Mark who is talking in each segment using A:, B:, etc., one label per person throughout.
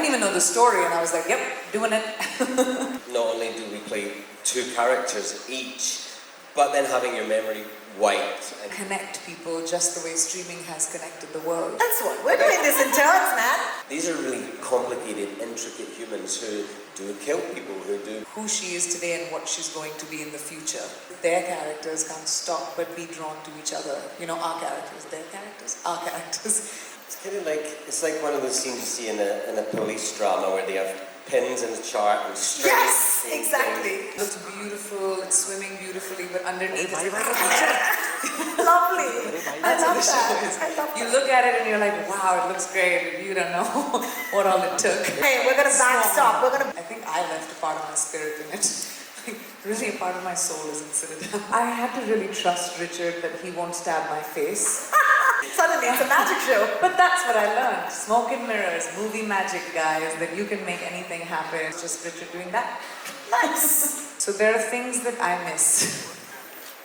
A: even know the story, and I was like, yep, doing it.
B: Not only do we play 2 characters each, but then having your memory wiped. And
A: Connect people just the way streaming has connected the world.
C: That's what we're doing this in turns, man.
B: these are really complicated, intricate humans who do kill people, who do.
A: Who she is today and what she's going to be in the future. Their characters can't stop but be drawn to each other. You know, our characters, their characters, our characters.
B: It's kind of like, it's like one of those scenes you see in a police drama where they have pins in the chart and strings.
C: Yes, exactly.
A: It looks beautiful, it's swimming beautifully, but underneath it's
C: Lovely. I love
A: what the
C: that.
A: show is.
C: I love
A: You
C: that.
A: look at it and you're like, wow, it looks great, but you don't know what all it took.
C: Hey, we're gonna backstop. We're gonna.
A: I think I left a part of my spirit in it. Like, really, a part of my soul is in Citadel. I had to really trust Richard that he won't stab my face.
C: Suddenly, it's a magic show.
A: But that's what I learned. Smoke and mirrors, movie magic, guys, that you can make anything happen. It's just Richard doing that.
C: Nice.
A: So there are things that I miss.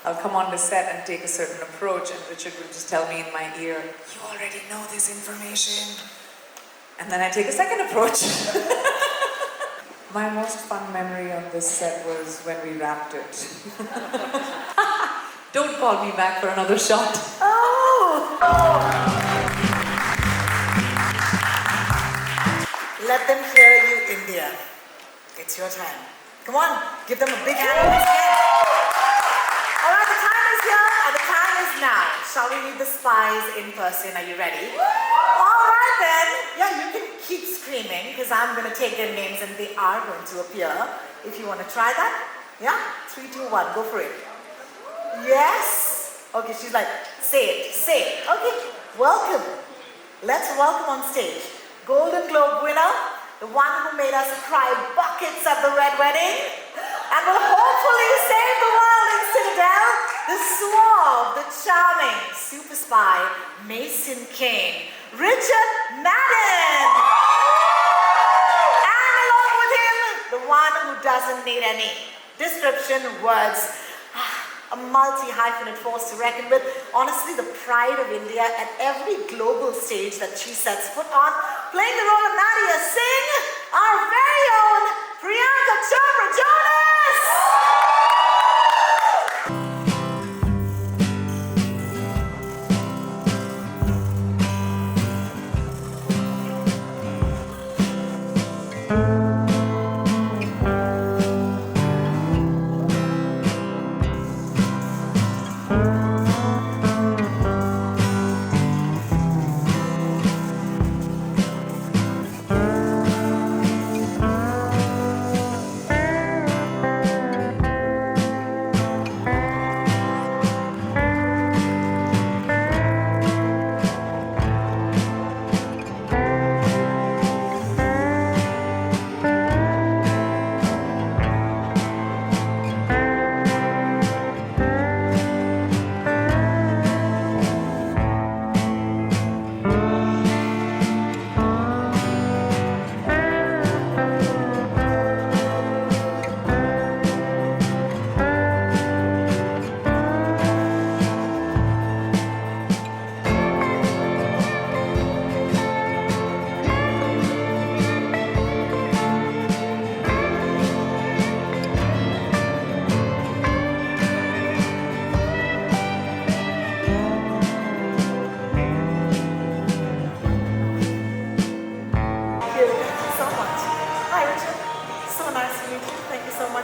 A: I'll come on the set and take a certain approach, and Richard will just tell me in my ear, you already know this information. And then I take a second approach. My most fun memory on this set was when we wrapped it. Don't call me back for another shot.
C: Oh. Let them hear you, India. It's your time. Come on, give them a big hand once again. All right, the time is here and the time is now. Shall we meet the spies in person? Are you ready? All right then. Yeah, you can keep screaming because I'm going to take their names and they are going to appear. If you want to try that. Yeah? 3, 2, 1. Go for it. Yes. Okay, she's like, say it, say it. Okay, welcome. Let's welcome on stage Golden Globe winner, the one who made us cry buckets at the Red Wedding, and will hopefully save the world in Citadel, the suave, the charming super spy, Mason Kane, Richard Madden. And along with him, the one who doesn't need any description, words, a multi-hyphenate force to reckon with. Honestly, the pride of India at every global stage that she sets foot on. Playing the role of Nadia Singh, our very own Priyanka Chopra Jonas!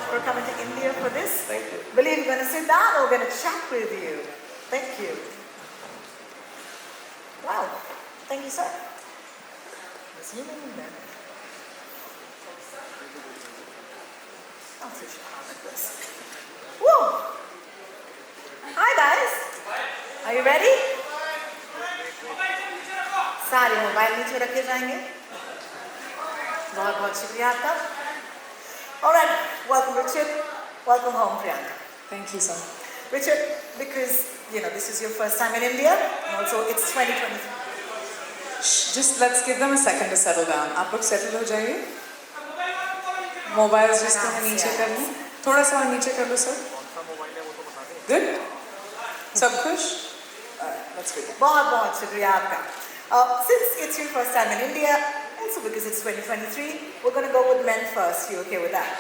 C: For coming to India for this.
B: Thank you.
C: Believe you're going to sit down or we're going to chat with you. Thank you. Wow. Thank you, sir. Resuming then. I'll teach you how like this. Whoa. Hi, guys. Are you ready? सारे mobile नीचे रखे जाएंगे. बहुत बहुत शुक्रिया आपका. All right, welcome Richard. Welcome home, Priyanka.
A: Thank you, sir.
C: Richard, because this is your first time in India, and also it's 2023.
A: Just let's give them a second to settle down. आप लोग settle हो जाइए. Mobiles just कहीं नीचे कर लो. थोड़ा सा नीचे कर लो, sir. Good. सब खुश? Alright, let's begin.
C: बहुत बहुत शुक्रिया आपका. Since it's your first time in India, So because it's 2023, we're going to go with men first. You okay with that?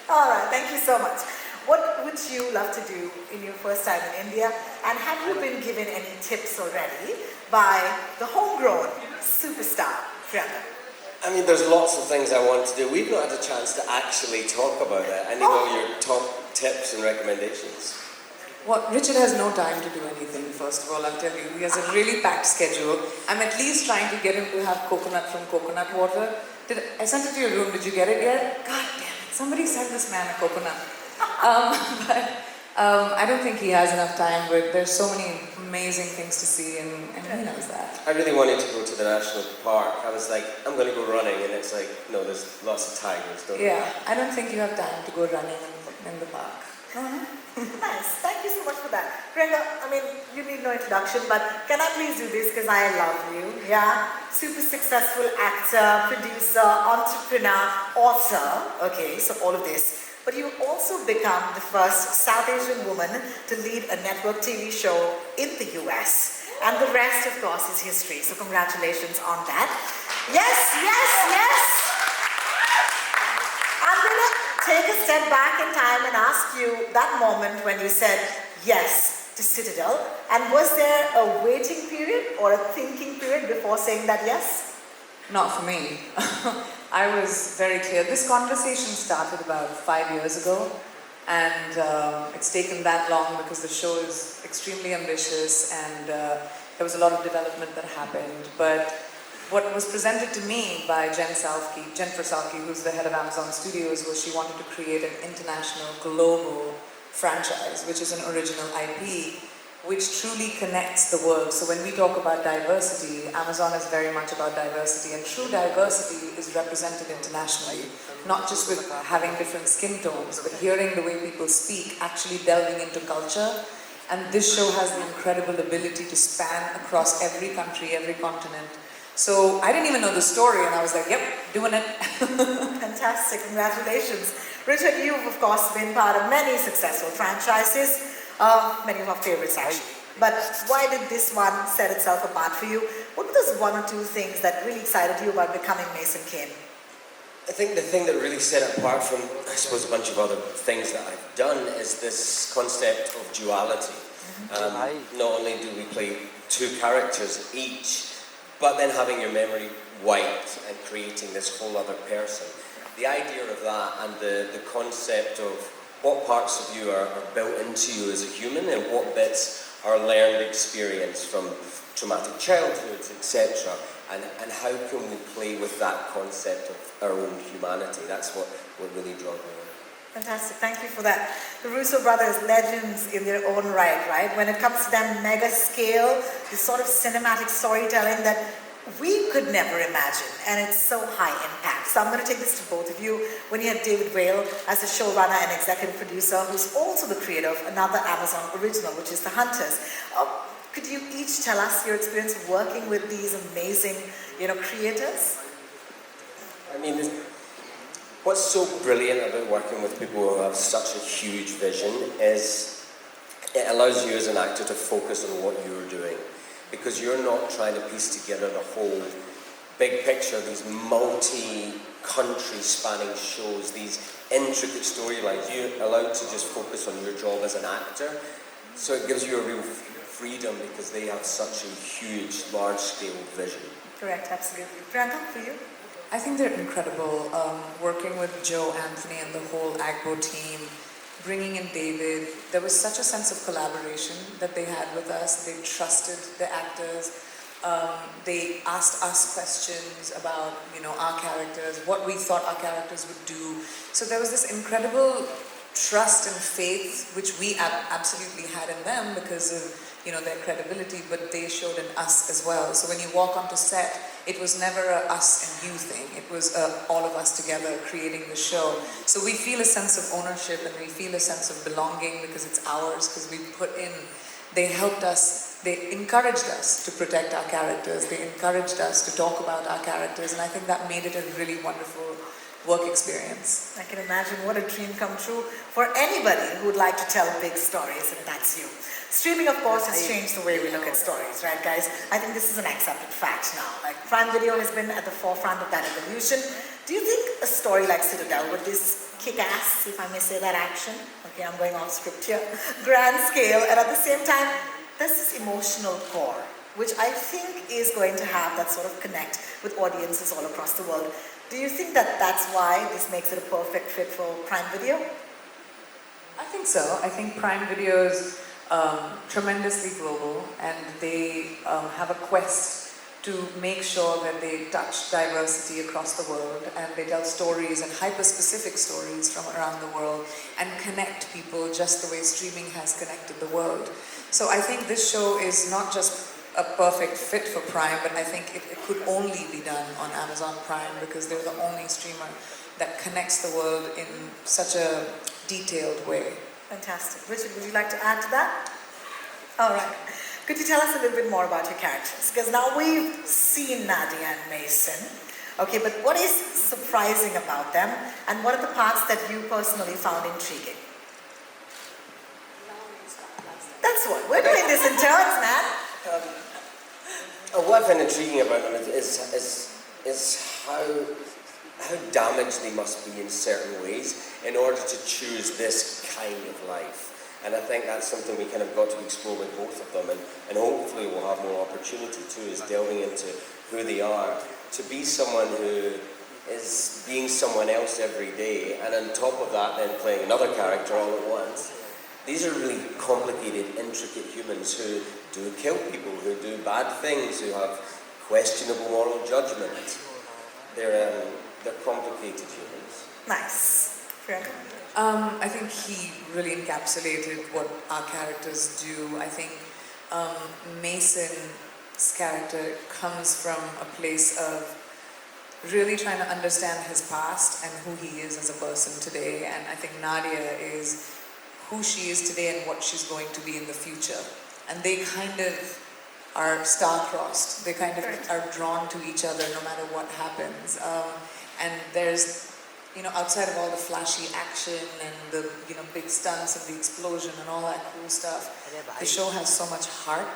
C: All right, thank you so much. What would you love to do in your first time in India? And have you been given any tips already by the homegrown superstar, Priyanka?
B: I mean, there's lots of things I want to do. We've not had a chance to actually talk about it. I need all your top tips and recommendations.
A: Well, Richard has no time to do anything, first of all, I'll tell you. He has a really packed schedule. I'm at least trying to get him to have coconut from coconut water. I sent it to your room, did you get it yet? God damn it, somebody sent this man a coconut. I don't think he has enough time, but there's so many amazing things to see, and he knows that.
B: I really wanted to go to the national park. I was like, I'm going to go running, and it's like, no, there's lots of tigers, don't
A: Yeah, I don't think you have time to go running in the park.
C: Nice. Thank you so much for that. Priyanka, I mean, you need no introduction, but can I please do this because I love you? Yeah? Super successful actor, producer, entrepreneur, author. Okay, so all of this. But you also become the first South Asian woman to lead a network TV show in the US. And the rest, of course, is history. So congratulations on that. Yes, yes, yes! I'm going to take a step back in time and ask you that moment when you said yes to Citadel. And was there a waiting period or a thinking period before saying that yes?
A: Not for me. I was very clear. This conversation started about 5 years ago, and it's taken that long because the show is extremely ambitious, and there was a lot of development that happened. But what was presented to me by Jennifer Salke, who's the head of Amazon Studios, was she wanted to create an international, global franchise, which is an original IP, which truly connects the world. So when we talk about diversity, Amazon is very much about diversity, and true diversity is represented internationally, not just with having different skin tones, but hearing the way people speak, actually delving into culture. And this show has the incredible ability to span across every country, every continent. So I didn't even know the story, and I was like, yep, doing it.
C: Fantastic, congratulations. Richard, you've of course been part of many successful franchises. Many of our favorites actually. But why did this one set itself apart for you? What were those one or two things that really excited you about becoming Mason King?
B: I think the thing that really set it apart from, I suppose, a bunch of other things that I've done is this concept of duality. Not only do we play two characters each, but then having your memory wiped and creating this whole other person. The idea of that and the concept of what parts of you are built into you as a human and what bits are learned experience from traumatic childhoods, etc. And how can we play with that concept of our own humanity? That's what really draws me in.
C: Fantastic, thank you for that. The Russo brothers, legends in their own right? When it comes to them mega scale, this sort of cinematic storytelling that we could never imagine, and it's so high impact. So I'm going to take this to both of you. When you had David Whale as the showrunner and executive producer, who's also the creator of another Amazon original, which is The Hunters. Could you each tell us your experience working with these amazing, creators?
B: I mean, what's so brilliant about working with people who have such a huge vision is it allows you as an actor to focus on what you're doing. Because you're not trying to piece together the whole big picture, these multi-country spanning shows, these intricate storylines. You're allowed to just focus on your job as an actor. So it gives you a real freedom because they have such a huge, large-scale vision.
C: Correct, absolutely. Priyanka, for you?
A: I think they're incredible. Working with Joe, Anthony, and the whole Agbo team, bringing in David, there was such a sense of collaboration that they had with us. They trusted the actors. They asked us questions about, our characters, what we thought our characters would do. So there was this incredible trust and faith, which we absolutely had in them because of, their credibility, but they showed in us as well. So when you walk onto set, it was never a us and you thing. It was all of us together creating the show. So we feel a sense of ownership and we feel a sense of belonging because it's ours, because we put in, they helped us, they encouraged us to protect our characters. They encouraged us to talk about our characters, and I think that made it a really wonderful work experience.
C: I can imagine what a dream come true for anybody who would like to tell big stories, and that's you. Streaming, of course, has changed the way we look at stories, right, guys? I think this is an accepted fact now. Like, Prime Video has been at the forefront of that evolution. Do you think a story like Citadel, with this kick-ass, if I may say that, action, okay, I'm going off script here, grand scale, and at the same time, there's this emotional core, which I think is going to have that sort of connect with audiences all across the world. Do you think that that's why this makes it a perfect fit for Prime Video?
A: I think so. I think Prime Video is tremendously global, and they have a quest to make sure that they touch diversity across the world, and they tell stories and hyper-specific stories from around the world and connect people just the way streaming has connected the world. So I think this show is not just a perfect fit for Prime, but I think it could only be done on Amazon Prime because they're the only streamer that connects the world in such a detailed way.
C: Fantastic. Richard, would you like to add to that? All right. Could you tell us a little bit more about your characters? Because now we've seen Nadia and Mason. Okay, but what is surprising about them, and what are the parts that you personally found intriguing? That's what we're doing this in turns, man.
B: What I find intriguing about them is how damaged they must be in certain ways in order to choose this kind of life. And I think that's something we kind of got to explore with both of them, and hopefully we'll have more opportunity too, is delving into who they are. To be someone who is being someone else every day, and on top of that then playing another character all at once. These are really complicated, intricate humans who do kill people, who do bad things, who have questionable moral judgment. They're complicated humans.
C: Nice. Priyanka?
A: I think he really encapsulated what our characters do. I think Mason's character comes from a place of really trying to understand his past and who he is as a person today. And I think Nadia is who she is today and what she's going to be in the future. And they kind of are star-crossed. They kind of are drawn to each other no matter what happens. And there's, outside of all the flashy action and the, big stunts and the explosion and all that cool stuff, the show has so much heart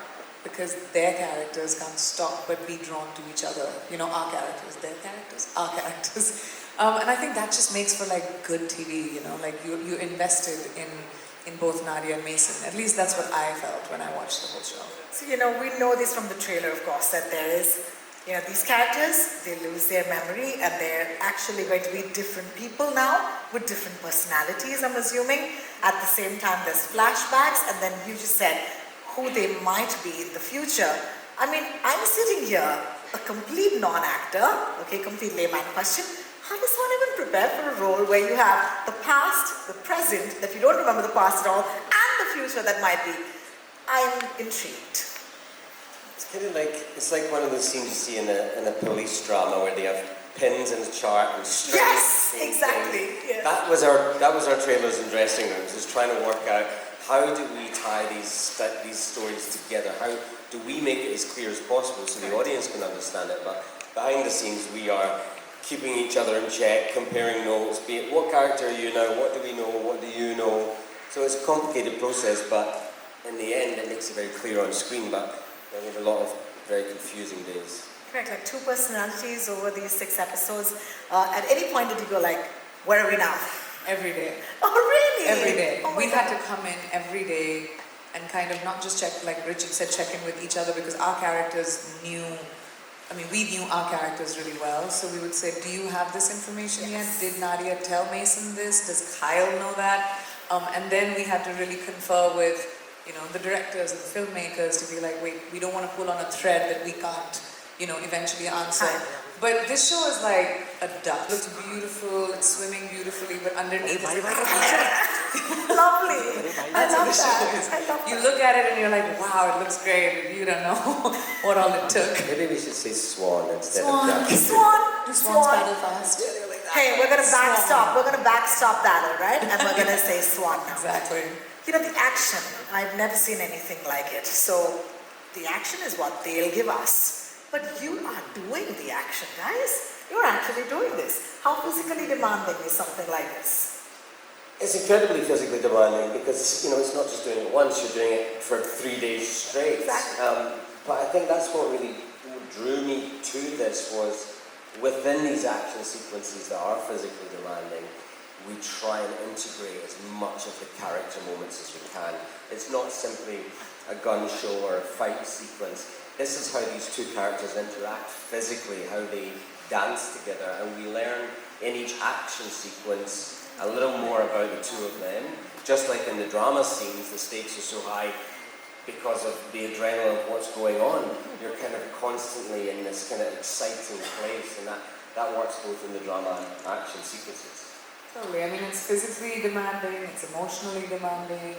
A: because their characters can't stop but be drawn to each other. Our characters, their characters, our characters. And I think that just makes for good TV, like you invested in both Nadia and Mason. At least that's what I felt when I watched the whole show.
C: So, we know this from the trailer, of course, that there is, these characters, they lose their memory and they're actually going to be different people now with different personalities, I'm assuming. At the same time, there's flashbacks, and then you just said who they might be in the future. I mean, I'm sitting here, a complete non-actor, okay, complete layman question. How does one even prepare for a role where you have the past, the present, that you don't remember the past at all, and the future that might be? I'm intrigued.
B: It's kind of it's like one of those scenes you see in a police drama where they have pins in the chart and strings.
C: Yes, exactly. Yes.
B: That was our trailers and dressing rooms, is trying to work out how do we tie these stories together? How do we make it as clear as possible so the audience can understand it? But behind the scenes, we are keeping each other in check, comparing notes, be it what character are you now, what do we know, what do you know? So it's a complicated process, but in the end it makes it very clear on screen, but we have a lot of very confusing days.
C: Correct, like 2 personalities over these 6 episodes. At any point did you go where are we now?
A: Every day.
C: Oh really?
A: Every day.
C: Oh
A: We had to come in every day and kind of not just check, like Richard said, check in with each other, because our characters we knew our characters really well, so we would say, do you have this information yet? Did Nadia tell Mason this? Does Kyle know that? And then we had to really confer with, the directors and the filmmakers to be like, wait, we don't want to pull on a thread that we can't, eventually answer. But this show is like a duck. It looks beautiful, it's swimming beautifully, but underneath it's
C: Lovely. I love that.
A: You look at it and you're like, wow, it looks great. You don't know what all it took.
B: Maybe we should say swan instead of duck.
A: Swans paddle fast.
C: Hey, we're gonna backstop. We're gonna backstop that, all right? And we're gonna say swan now.
A: Exactly.
C: The action. I've never seen anything like it. So the action is what they'll give us. But you are doing the action, guys. you're actually doing this. How physically demanding is something like this?
B: It's incredibly physically demanding because, you know, it's not just doing it once, you're doing it for 3 days straight.
C: Exactly.
B: But I think that's what really drew me to this was within these action sequences that are physically demanding, we try and integrate as much of the character moments as we can. It's not simply a gun show or a fight sequence. This is how these two characters interact physically, how they dance together, and we learn in each action sequence a little more about the two of them. Just like in the drama scenes, the stakes are so high because of the adrenaline of what's going on. You're kind of constantly in this kind of exciting place, and that works both in the drama and action sequences.
A: Totally. I mean, it's physically demanding, it's emotionally demanding.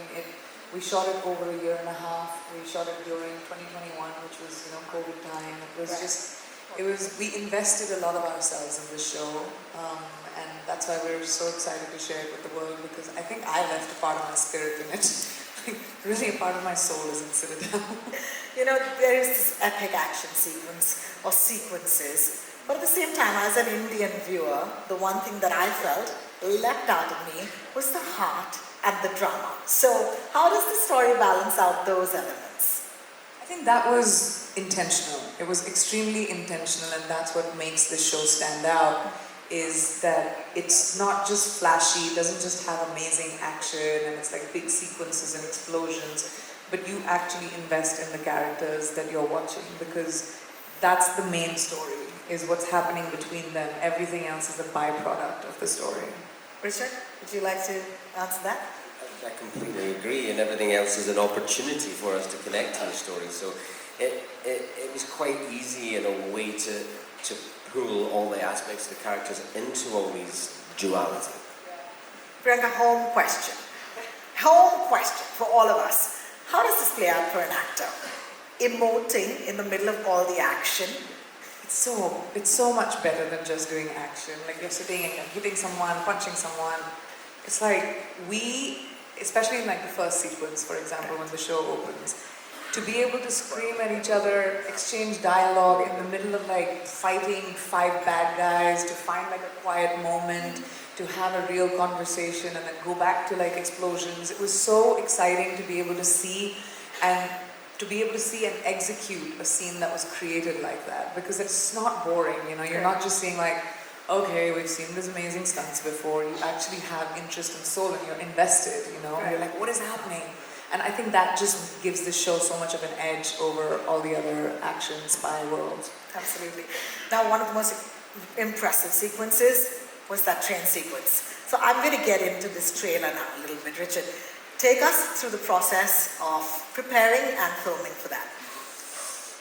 A: We shot it over a year and a half. We shot it during 2021, which was, you know, COVID time. It was we invested a lot of ourselves in the show, and that's why we're so excited to share it with the world, because I think I left a part of my spirit in it. Really a part of my soul is in Citadel.
C: You know, there is this epic action sequence or sequences, but at the same time, as an Indian viewer, the one thing that I felt leapt out of me was the heart and the drama. So how does the story balance out those elements?
A: I think that was intentional. It was extremely intentional, and that's what makes the show stand out, is that it's not just flashy, it doesn't just have amazing action and it's like big sequences and explosions, but you actually invest in the characters that you're watching, because that's the main story, is what's happening between them. Everything else is a byproduct of the story.
C: Richard, would you like to answer that?
B: I completely agree, and everything else is an opportunity for us to connect to the story. So it was quite easy in a way to pull all the aspects of the characters into all these duality.
C: Priyanka, home question. Home question for all of us. How does this play out for an actor? Emoting in the middle of all the action.
A: It's so much better than just doing action. Like you're sitting and you're hitting someone, punching someone. It's like especially in like the first sequence, for example, when the show opens, to be able to scream at each other, exchange dialogue in the middle of like fighting 5 bad guys, to find like a quiet moment, to have a real conversation and then go back to like explosions. It was so exciting to be able to see and execute a scene that was created like that, because it's not boring, you know, you're not just seeing like, okay, we've seen these amazing stunts before. You actually have interest and soul and you're invested, you know, you're like, what is happening? And I think that just gives the show so much of an edge over all the other action spy worlds.
C: Absolutely. Now, one of the most impressive sequences was that train sequence. So I'm going to get into this trailer now a little bit. Richard, take us through the process of preparing and filming for that.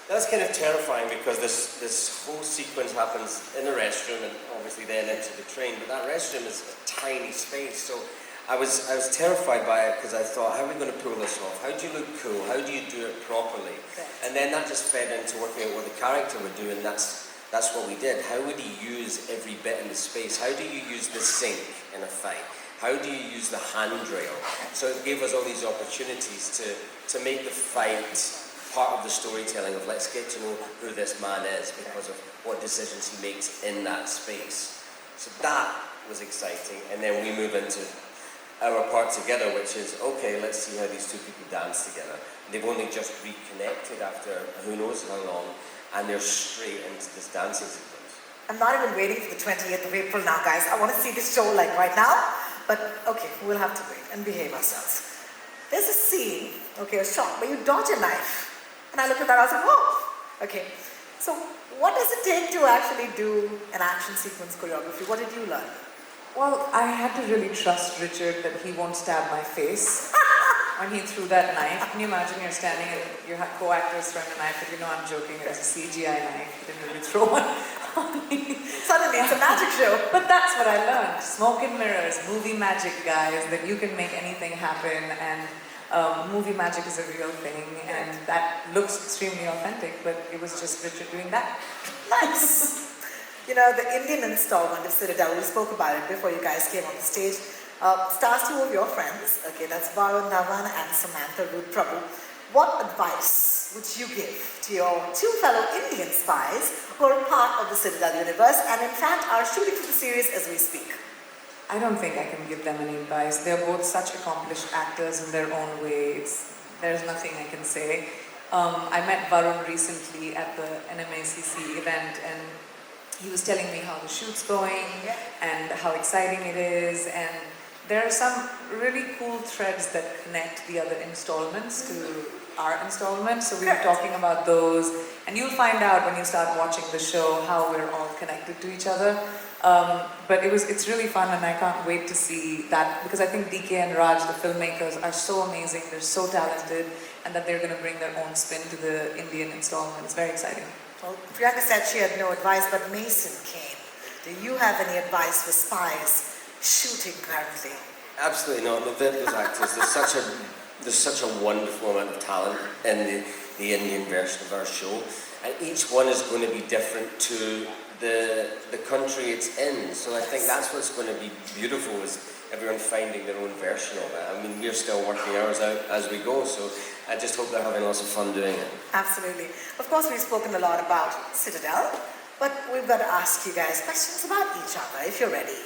B: That's kind of terrifying because this whole sequence happens in a restroom and obviously then into the train, but that restroom is a tiny space, so I was terrified by it because I thought, how are we going to pull this off? How do you look cool? How do you do it properly?
C: Right.
B: And then that just fed into working out what the character would do, and that's what we did. How would he use every bit in the space? How do you use the sink in a fight? How do you use the handrail? So it gave us all these opportunities to make the fight part of the storytelling of let's get to know who this man is because of what decisions he makes in that space. So that was exciting, and then we move into our part together, which is, okay, let's see how these two people dance together. They've only just reconnected after who knows how long, and they're straight into this dancing sequence.
C: I'm not even waiting for the 28th of April now, guys. I want to see this show like right now, but okay, we'll have to wait and behave ourselves. There's a scene, okay, a shot where you dodge a knife. And I looked at that, I was like, whoa! Okay, so what does it take to actually do an action sequence choreography? What did you learn?
A: Well, I had to really trust Richard that he won't stab my face when he threw that knife. Can you imagine you're standing and you have co-actors throwing a knife, but you know I'm joking, it was a CGI knife, he didn't really throw one on me.
C: Suddenly it's a magic show.
A: But that's what I learned. Smoke and mirrors, movie magic, guys, that you can make anything happen, and movie magic is a real thing, and that looks extremely authentic, but it was just Richard doing that.
C: Nice. You know, the Indian installment of Citadel, we spoke about it before you guys came on the stage, stars 2 of your friends, okay, that's Varun Dhawan and Samantha Ruth Prabhu. What advice would you give to your two fellow Indian spies who are part of the Citadel universe and in fact are shooting for the series as we speak?
A: I don't think I can give them any advice. They're both such accomplished actors in their own way. There's nothing I can say. I met Varun recently at the NMACC event, and he was telling me how the shoot's going and how exciting it is, and there are some really cool threads that connect the other installments to our installment, so we were talking about those, and you'll find out when you start watching the show how we're all connected to each other. But it's really fun, and I can't wait to see that, because I think DK and Raj, the filmmakers, are so amazing, they're so talented, and that they're going to bring their own spin to the Indian installment. It's very exciting.
C: Well, Priyanka said she had no advice, but Mason came. Do you have any advice for spies shooting currently?
B: Absolutely not. Those actors, there's such a wonderful amount of talent in the Indian version of our show, and each one is going to be different to the country it's in. So I think that's what's going to be beautiful, is everyone finding their own version of it. I mean, we're still working ours out as we go, so I just hope they're having lots of fun doing it.
C: Absolutely. Of course, we've spoken a lot about Citadel, but we've got to ask you guys questions about each other, if you're ready.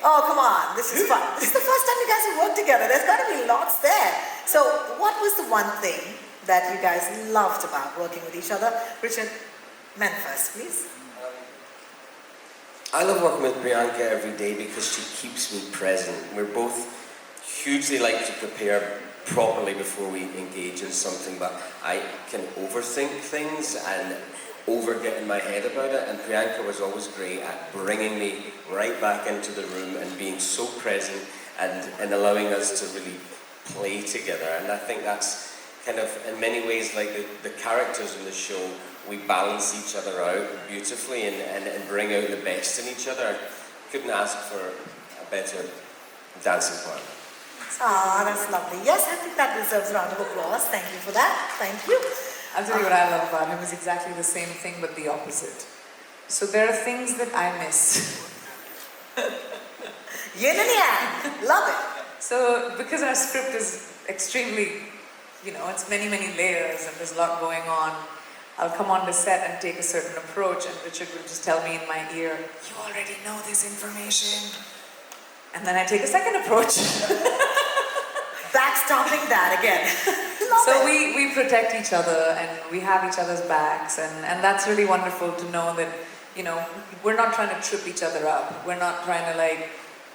C: Oh, come on, this is fun. This is the first time you guys have worked together. There's got to be lots there. So, what was the one thing that you guys loved about working with each other? Richard, men first, please.
B: I love working with Priyanka every day because she keeps me present. We're both hugely like to prepare properly before we engage in something, but I can overthink things and get in my head about it, and Priyanka was always great at bringing me right back into the room and being so present and allowing us to really play together. And I think that's kind of, in many ways, like the characters in the show, we balance each other out beautifully and bring out the best in each other. Couldn't ask for a better dancing partner.
C: Ah, that's lovely. Yes, I think that deserves a round of applause. Thank you for that. Thank you.
A: I'll tell you what I love about him is exactly the same thing but the opposite. So there are things that I miss.
C: Yin and yang. Love it.
A: So because our script is extremely, it's many, many layers and there's a lot going on, I'll come on the set and take a certain approach, and Richard will just tell me in my ear, "You already know this information." And then I take a second approach.
C: Backstopping that again.
A: So we protect each other and we have each other's backs, and that's really wonderful to know that, we're not trying to trip each other up. We're not trying to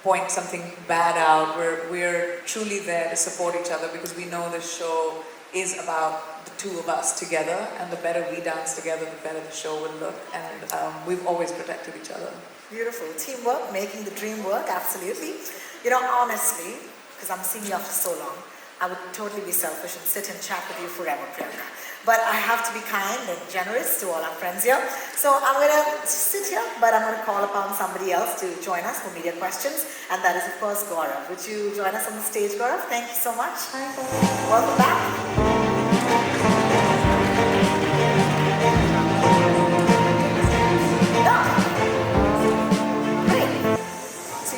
A: point something bad out. We're truly there to support each other because we know this show is about the two of us together, and the better we dance together, the better the show will look, and we've always protected each other.
C: Beautiful. Teamwork, making the dream work, absolutely. Honestly, because I'm seeing you after so long, I would totally be selfish and sit and chat with you forever, Priyanka. But I have to be kind and generous to all our friends here. So I'm going to sit here, but I'm going to call upon somebody else to join us for media questions, and that is, of course, Gaurav. Would you join us on the stage, Gaurav? Thank you so much.
A: Hi, Gaurav.
C: Welcome back.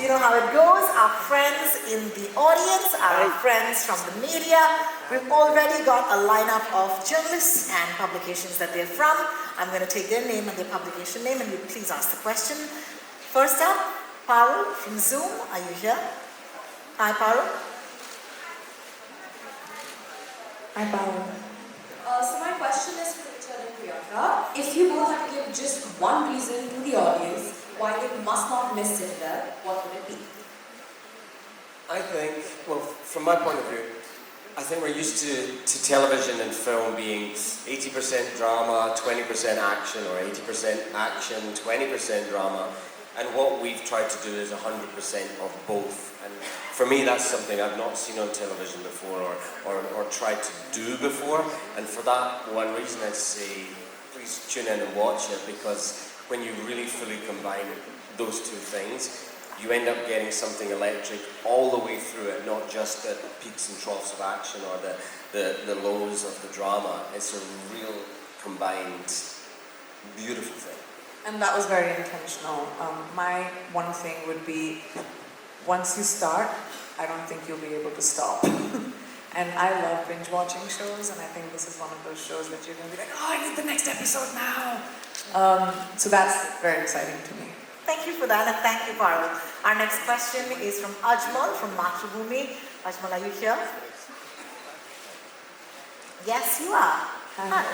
C: You know how it goes. Our friends in the audience, our friends from the media, we've already got a lineup of journalists and publications that they're from. I'm going to take their name and their publication name, and you please ask the question. First up, Parul from Zoom. Are you here? Hi, Parul.
A: Hi, Paula.
D: So my question is for Richard and Priyanka. If you both had to give just one reason to the audience why they must not miss Citadel, what would it be?
B: I think, well, from my point of view, I think we're used to television and film being 80% drama, 20% action, or 80% action, 20% drama. And what we've tried to do is 100% of both. And for me, that's something I've not seen on television before or tried to do before. And for that one reason, I'd say, please tune in and watch it, because when you really fully combine those two things, you end up getting something electric all the way through it, not just the peaks and troughs of action or the lows of the drama. It's a real combined, beautiful thing.
A: And that was very intentional. My one thing would be, once you start, I don't think you'll be able to stop. And I love binge watching shows, and I think this is one of those shows that you're going to be like, oh, I need the next episode now. So that's very exciting to me.
C: Thank you for that, and thank you, Parul. Our next question is from Ajmal from Mathrubhumi. Ajmal, are you here? Yes, you are. Hi.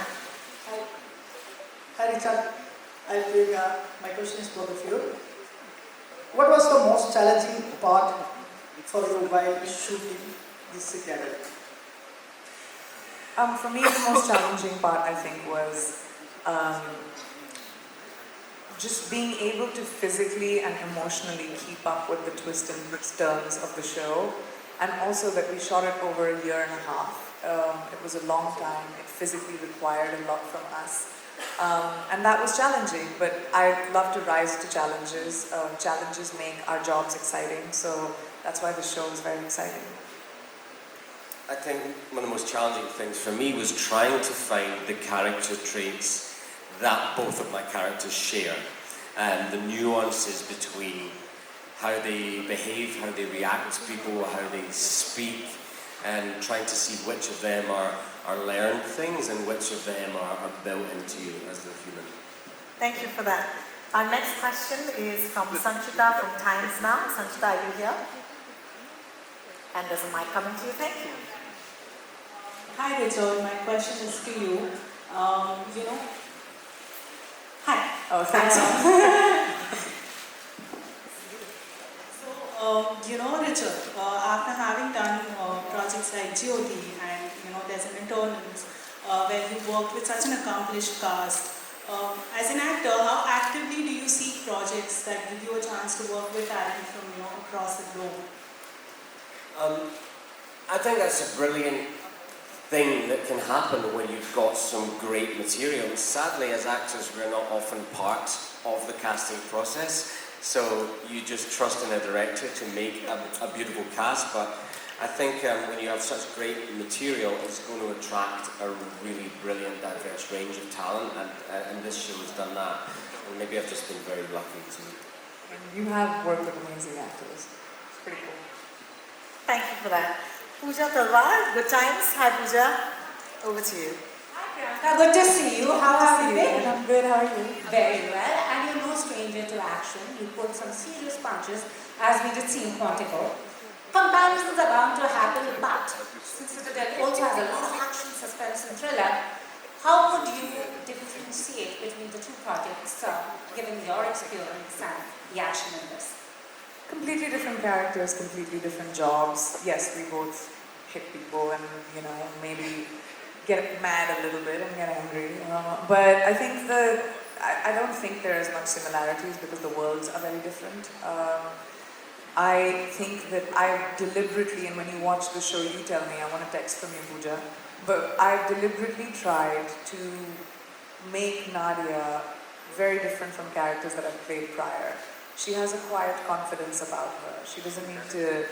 E: Hi Richard, hi Priyanka. My question is for both of you. What was the most challenging part for you while shooting this Citadel?
A: For me, the most challenging part, I think, was just being able to physically and emotionally keep up with the twists and turns of the show, and also that we shot it over a year and a half. It was a long time. It physically required a lot from us. And that was challenging, but I love to rise to challenges. Challenges make our jobs exciting, so that's why the show is very exciting.
B: I think one of the most challenging things for me was trying to find the character traits that both of my characters share, and the nuances between how they behave, how they react to people, how they speak, and trying to see which of them are learned things and which of them are built into you as a human.
C: Thank you for that. Our next question is from Sanchita from Times Now. Sanchita, are you here? And there's a mic coming to you. Thank you.
F: Hi Richard, my question is to you. Hi.
A: Oh, thanks.
F: Richard, after having done projects like GOT and there's an internals where you worked with such an accomplished cast. As an actor, how actively do you seek projects that give you a chance to work with talent from across the globe?
B: I think that's a brilliant thing that can happen when you've got some great material. Sadly, as actors, we're not often part of the casting process, so you just trust in a director to make a beautiful cast. But I think when you have such great material, it's going to attract a really brilliant, diverse range of talent, and this show has done that. And maybe I've just been very lucky to.
A: You have worked with amazing actors. It's pretty cool.
C: Thank you for that. Pooja Talwar, good times. Hi Pooja, over to you.
D: Hi Priyanka, good to see you. How have you been?
A: I'm good, how are you?
D: Very well, and you're no stranger to action. You put some serious punches, as we did see in Quantico. Comparisons are bound to happen, but since CITADEL also has a lot of action, suspense, and thriller, how would you differentiate between the two projects, given your experience and the action in this?
A: Completely different characters, completely different jobs. Yes, we both hit people and, maybe get mad a little bit and get angry. But I think I don't think there is much similarities because the worlds are very different. I think that I deliberately, and when you watch the show, you tell me, I want a text from you, Pooja, but I deliberately tried to make Nadia very different from characters that I've played prior. She has a quiet confidence about her. She doesn't need to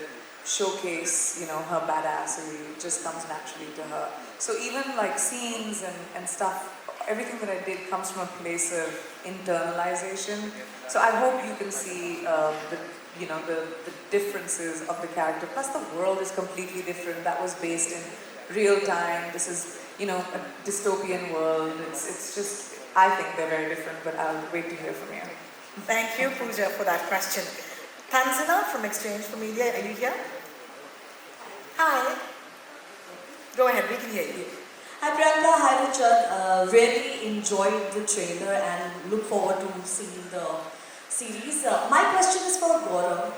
A: showcase, her badassery. It just comes naturally to her. So even like scenes and stuff, everything that I did comes from a place of internalization. So I hope you can see the differences of the character. Plus the world is completely different. That was based in real time. This is, a dystopian world. It's just, I think they're very different, but I'll wait to hear from you.
C: Thank you, Pooja, for that question. Tanzana from Exchange for Media, are you here? Hi. Go ahead, we can hear you.
G: Hi Priyanka, hi Richard. Really enjoyed the trailer and look forward to seeing the series. My question is for Gaurav.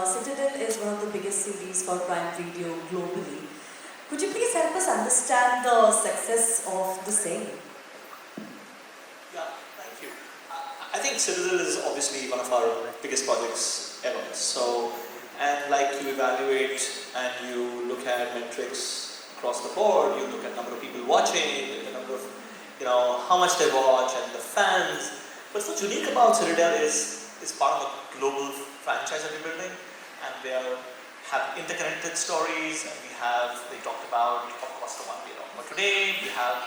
G: Citadel is one of the biggest series for Prime Video globally. Could you please help us understand the success of the same?
H: Yeah, thank you. I think Citadel is obviously one of our biggest projects ever. So, and like you evaluate and you look at metrics across the board, you look at number of people watching, the number of, how much they watch and the fans. But what's unique about Citadel is part of a global franchise that we're building, and they have interconnected stories, and we talked about, of course, the one we talked about today, we have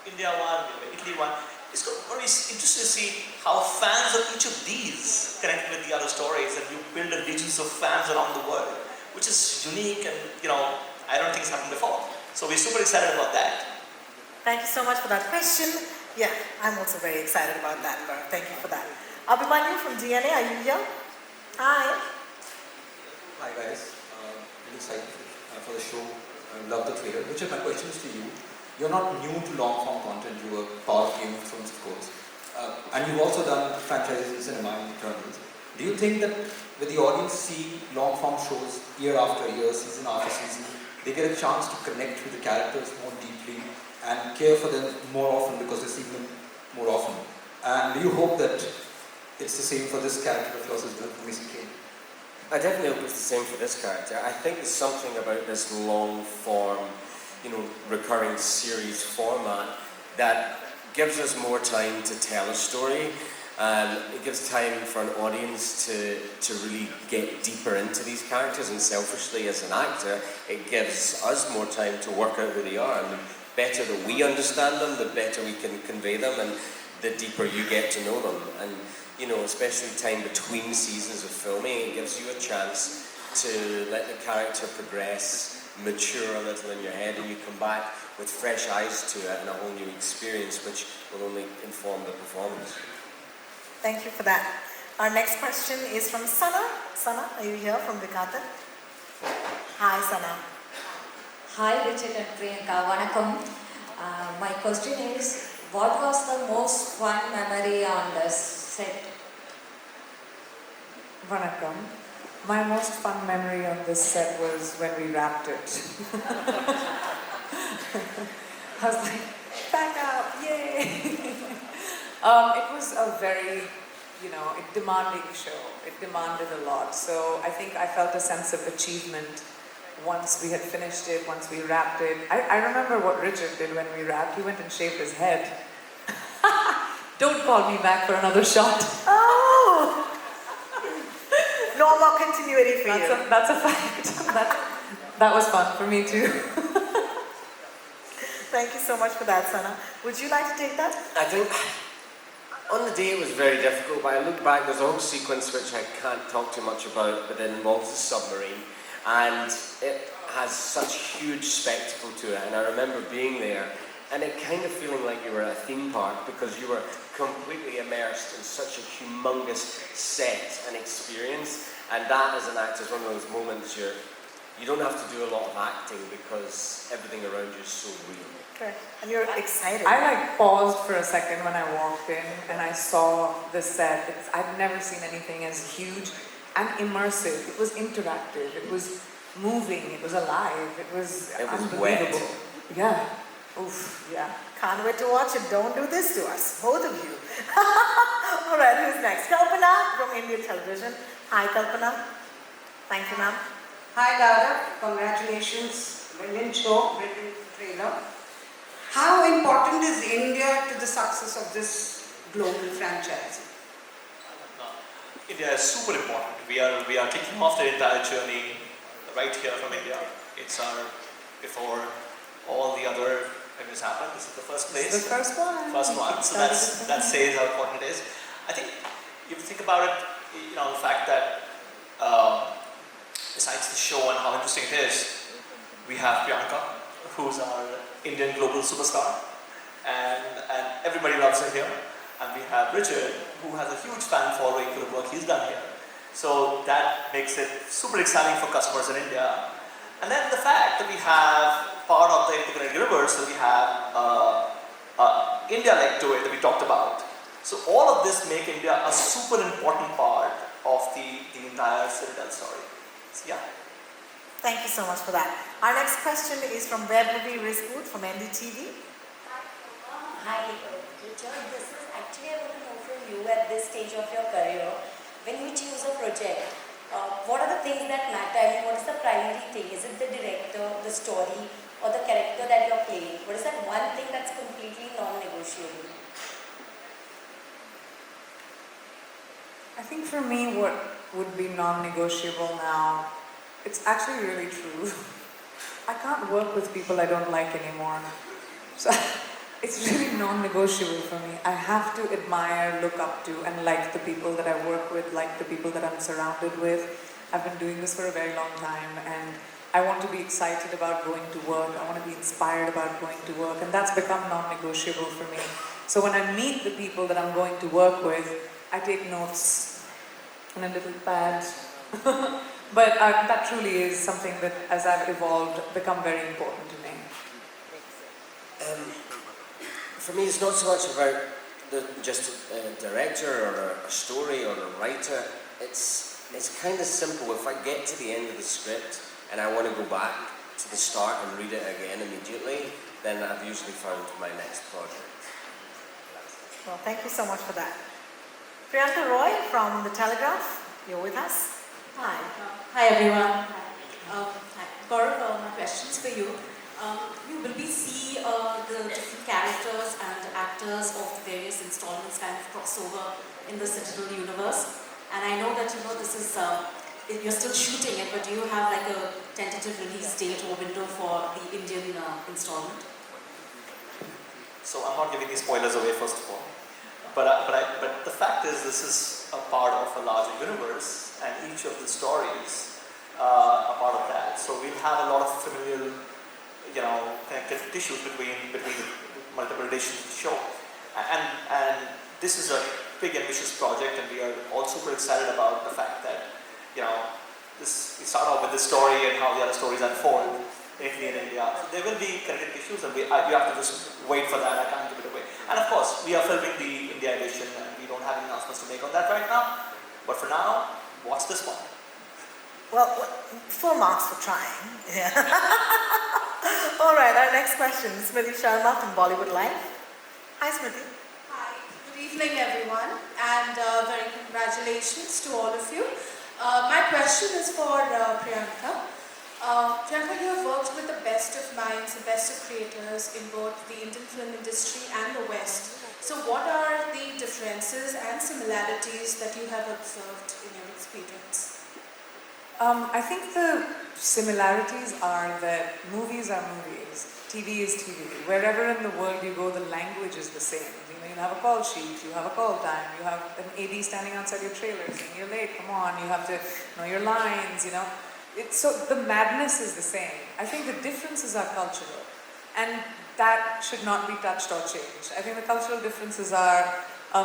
H: India one, we have Italy one. It's very interesting to see how fans of each of these connect with the other stories, and you build a legions of fans around the world, which is unique, and I don't think it's happened before. So we're super excited about that.
C: Thank you so much for that question. Yeah, I'm also very excited about that, Gaurav. Thank you for that. Abhimanyu from DNA, are you here? Hi.
I: Hi guys, really excited for the show. I love the trailer. Richard, my question is to you. You're not new to long form content. You were part of Game of Thrones, of course. And you've also done franchises in cinema and journals. Do you think that with the audience see long form shows year after year, season after season, they get a chance to connect with the characters more deeply and care for them more often because they see them more often? And do you hope that it's the same for this character of yours as well, Mason Kane?
B: I definitely hope it's the same for this character. I think there's something about this long form, recurring series format that gives us more time to tell a story. It gives time for an audience to really get deeper into these characters, and selfishly as an actor, it gives us more time to work out who they are. And the better that we understand them, the better we can convey them, and the deeper you get to know them. And especially time between seasons of filming, it gives you a chance to let the character progress, mature a little in your head, and you come back with fresh eyes to it and a whole new experience, which will only inform the performance.
C: Thank you for that. Our next question is from Sana. Sana, are you here from Vikatan? Hi, Sana.
J: Hi, Richard and Priyanka. Vanakkam. My question is, what was the most fun memory on the set?
A: Vanakkam. My most fun memory on this set was when we wrapped it. I was like, back up, yay! It was a very, demanding show. It demanded a lot. So I think I felt a sense of achievement once we had finished it, once we wrapped it. I remember what Richard did when we wrapped. He went and shaved his head. Don't call me back for another shot.
C: Oh! No more continuity for you.
A: That's a fact. That was fun for me too.
C: Thank you so much for that, Sana. Would you like to take that?
B: I think on the day it was very difficult, but I look back, there's a whole sequence which I can't talk too much about, but it involves a submarine, and it has such huge spectacle to it, and I remember being there and it kind of feeling like you were at a theme park because you were completely immersed in such a humongous set and experience, and that as an actor is one of those moments you don't have to do a lot of acting because everything around you is so real.
C: Correct. And you're excited.
A: I paused for a second when I walked in and I saw the set. I've never seen anything as huge and immersive. It was interactive. It was moving. It was alive. It was unbelievable.
B: Wet.
A: Yeah. Oof. Yeah.
C: Can't wait to watch it. Don't do this to us, both of you. All right, who's next? Kalpana from Indian Television. Hi, Kalpana. Thank you, ma'am.
K: Hi, Gaurav. Congratulations. Brilliant show, brilliant trailer. How important is India to the success of this global franchise?
H: India is super important. We are kicking off the entire journey right here from India. It's before all the other things happen. This is the first place.
A: The first one.
H: First one. So that says how important it is. I think if you think about it, the fact that besides the show and how interesting it is, we have Priyanka, who's our Indian global superstar, and everybody loves her here. And we have Richard, who has a huge fan following for the work he's done here. So that makes it super exciting for customers in India. And then the fact that we have part of the integrated universe, that we have India leg to it that we talked about. So all of this make India a super important part of the entire Citadel story. So yeah.
C: Thank you so much for that. Our next question is from Vaibhavi Rizput from NDTV.
J: Hi, Richard. This is actually I want to know from you at this stage of your career, when you choose a project, what are the things that matter? I mean, what is the primary thing? Is it the director, the story, or the character that you're playing? What is that one thing that's completely non-negotiable?
A: I think for me, what would be non-negotiable now, it's actually really true. I can't work with people I don't like anymore. So it's really non-negotiable for me. I have to admire, look up to, and like the people that I work with, like the people that I'm surrounded with. I've been doing this for a very long time, and I want to be excited about going to work. I want to be inspired about going to work, and that's become non-negotiable for me. So when I meet the people that I'm going to work with, I take notes on a little pad. But that truly is something that, as I've evolved, become very important to me.
B: For me, it's not so much about just a director or a story or a writer. It's kind of simple. If I get to the end of the script and I want to go back to the start and read it again immediately, then I've usually found my next project.
C: Well, thank you so much for that. Priyanka Roy from The Telegraph, you're with us.
G: Hi. Hi everyone. Hi. Gaurav, my question is for you. Will we see the different characters and actors of the various installments kind of crossover in the Citadel universe? And I know that this is, you're still shooting it, but do you have like a tentative release date or window for the Indian installment?
H: So I'm not giving these spoilers away, first of all. But the fact is, this is a part of a larger universe, and each of the stories are part of that. So we'll have a lot of familial, connective tissues between multiple editions of the show. And this is a big ambitious project, and we are all super excited about the fact that, we start off with this story and how the other stories unfold in India. There will be connective tissues, and you have to just wait for that. I can't give it away. And of course, we are filming the India edition, and we don't have any announcements to make on that right now. But for now, watch this one.
C: Well, full marks for trying. Yeah. All right, our next question, Smriti Sharma from Bollywood Live. Hi, Smriti.
L: Hi, good evening everyone, and very congratulations to all of you. My question is for Priyanka. Priyanka, you have worked with the best of minds, the best of creators in both the Indian film industry and the West. So what are the differences and similarities that you have observed in your experience?
A: I think the similarities are that movies are movies, TV is TV. Wherever in the world you go, the language is the same. You have a call sheet, you have a call time, you have an AD standing outside your trailer saying you're late, come on, you have to know your lines, So the madness is the same. I think the differences are cultural, and that should not be touched or changed. I think the cultural differences are,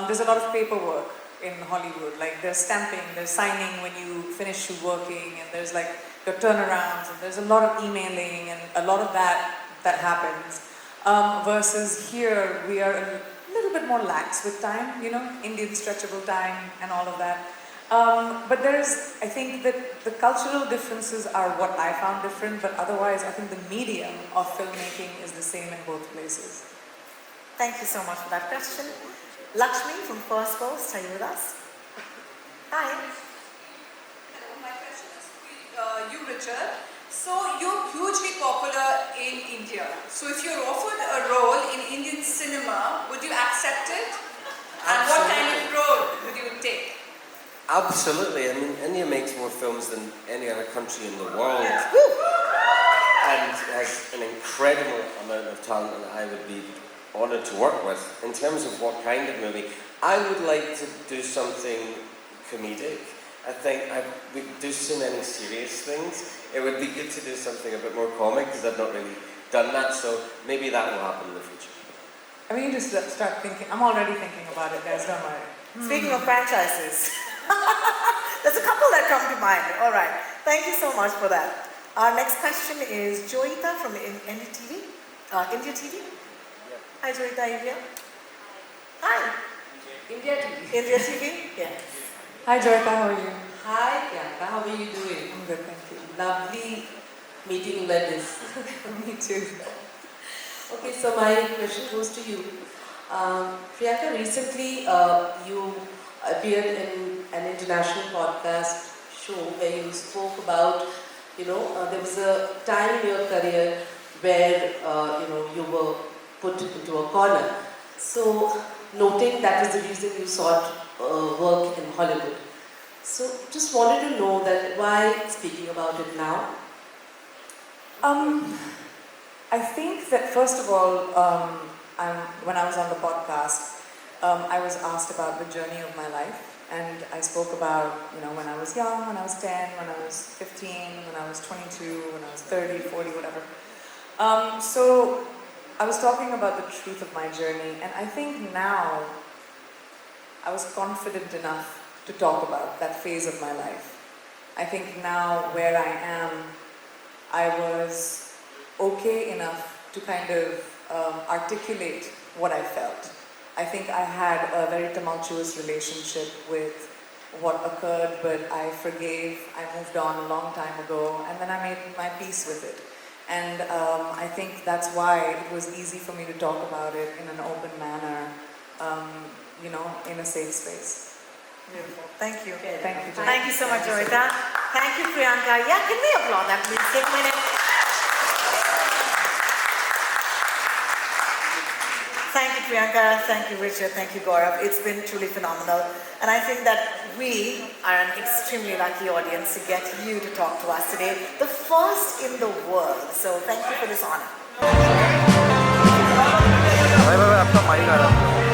A: there's a lot of paperwork in Hollywood, like there's stamping, there's signing when you finish working, and there's like your turnarounds, and there's a lot of emailing, and a lot of that happens. Versus here, we are a little bit more lax with time, Indian stretchable time and all of that. But I think that the cultural differences are what I found different, but otherwise I think the medium of filmmaking is the same in both places.
C: Thank you so much for that question. Lakshmi from First Coast, are you with us? Hi.
L: Hello, my question is for you, Richard. So you're hugely popular in India. So if you're offered a role in Indian cinema, would you accept it? And what kind of role would you take?
B: Absolutely. I mean, India makes more films than any other country in the world. And has an incredible amount of talent that I would be honoured to work with. In terms of what kind of movie, I would like to do something comedic. I think we do so many serious things. It would be good to do something a bit more comic, because I've not really done that, so maybe that will happen in the future.
A: I mean, you just start thinking, I'm already thinking about it, guys, don't worry.
C: Speaking of franchises, there's a couple that come to mind. All right, thank you so much for that. Our next question is Joita from India TV. India TV? Hi, Joita, India. Hi.
G: India TV.
C: India TV? Yes.
A: Hi, Joyka, how are you?
M: Hi, Priyanka, how are you doing?
A: I'm good, thank you.
M: Lovely meeting like this.
A: Me too.
M: Okay, so my question goes to you. Priyanka, recently you appeared in an international podcast show where you spoke about, there was a time in your career where, you were put into a corner. So, noting that is the reason you sought work in Hollywood. So, just wanted to know that why speaking about it now?
A: I think that first of all, when I was on the podcast, I was asked about the journey of my life. And I spoke about, when I was young, when I was 10, when I was 15, when I was 22, when I was 30, 40, whatever. So I was talking about the truth of my journey, and I think now I was confident enough to talk about that phase of my life. I think now where I am, I was okay enough to kind of articulate what I felt. I think I had a very tumultuous relationship with what occurred, but I forgave, I moved on a long time ago, and then I made my peace with it. And I think that's why it was easy for me to talk about it in an open manner, in a safe space.
C: Beautiful. Thank you.
A: Thank you.
C: Thank you so much, Joita. Thank you, Priyanka. Yeah, can we applaud that, please? Take a minute. Thank you, Priyanka. Thank you, Richard. Thank you, Gaurav. It's been truly phenomenal. And I think that we are an extremely lucky audience to get you to talk to us today. The first in the world. So thank you for this honor.
N: भाई भाई आपका mic आ रहा है